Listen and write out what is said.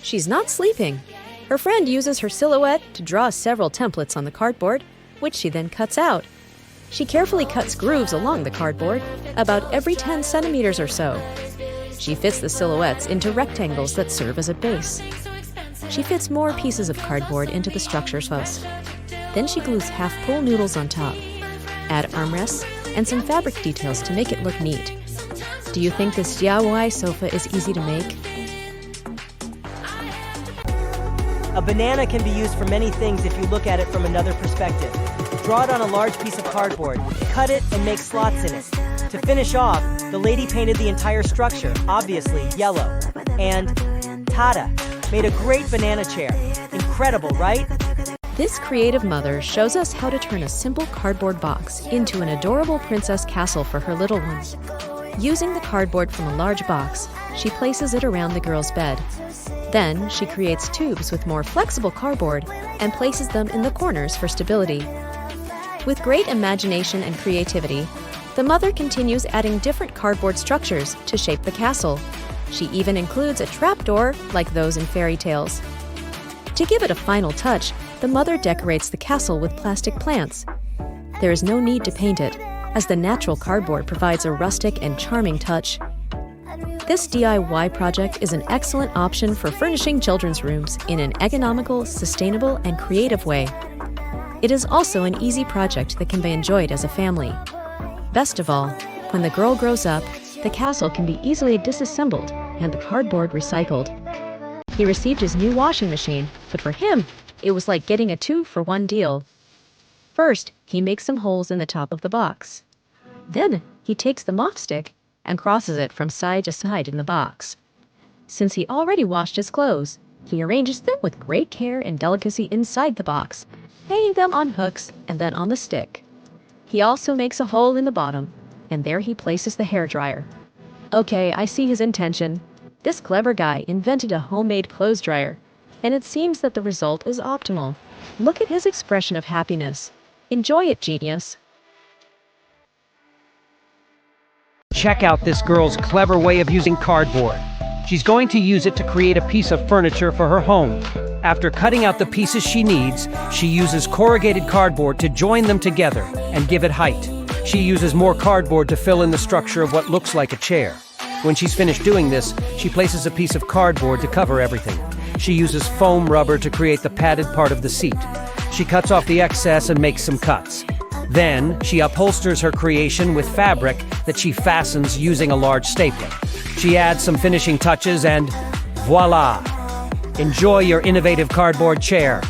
She's not sleeping. Her friend uses her silhouette to draw several templates on the cardboard, which she then cuts out. She carefully cuts grooves along the cardboard, about every 10 centimeters or so. She fits the silhouettes into rectangles that serve as a base. She fits more pieces of cardboard into the structures first. Then she glues half-pull noodles on top. Add armrests and some fabric details to make it look neat. Do you think this DIY sofa is easy to make? A banana can be used for many things if you look at it from another perspective. Draw it on a large piece of cardboard, cut it, and make slots in it. To finish off, the lady painted the entire structure, obviously yellow. And tada! Made a great banana chair. Incredible, right? This creative mother shows us how to turn a simple cardboard box into an adorable princess castle for her little one. Using the cardboard from a large box, she places it around the girl's bed. Then, she creates tubes with more flexible cardboard and places them in the corners for stability. With great imagination and creativity, the mother continues adding different cardboard structures to shape the castle. She even includes a trapdoor like those in fairy tales. To give it a final touch, the mother decorates the castle with plastic plants. There is no need to paint it, as the natural cardboard provides a rustic and charming touch. This DIY project is an excellent option for furnishing children's rooms in an economical, sustainable, and creative way. It is also an easy project that can be enjoyed as a family. Best of all, when the girl grows up, the castle can be easily disassembled and the cardboard recycled. He received his new washing machine, but for him, it was like getting a 2-for-1 deal. First, he makes some holes in the top of the box. Then, he takes the mop stick and crosses it from side to side in the box. Since he already washed his clothes, he arranges them with great care and delicacy inside the box, hanging them on hooks and then on the stick. He also makes a hole in the bottom, and there he places the hairdryer. Okay, I see his intention. This clever guy invented a homemade clothes dryer, and it seems that the result is optimal. Look at his expression of happiness. Enjoy it, genius. Check out this girl's clever way of using cardboard. She's going to use it to create a piece of furniture for her home. After cutting out the pieces she needs, she uses corrugated cardboard to join them together and give it height. She uses more cardboard to fill in the structure of what looks like a chair. When she's finished doing this, she places a piece of cardboard to cover everything. She uses foam rubber to create the padded part of the seat. She cuts off the excess and makes some cuts. Then, she upholsters her creation with fabric that she fastens using a large stapler. She adds some finishing touches and voila! Enjoy your innovative cardboard chair.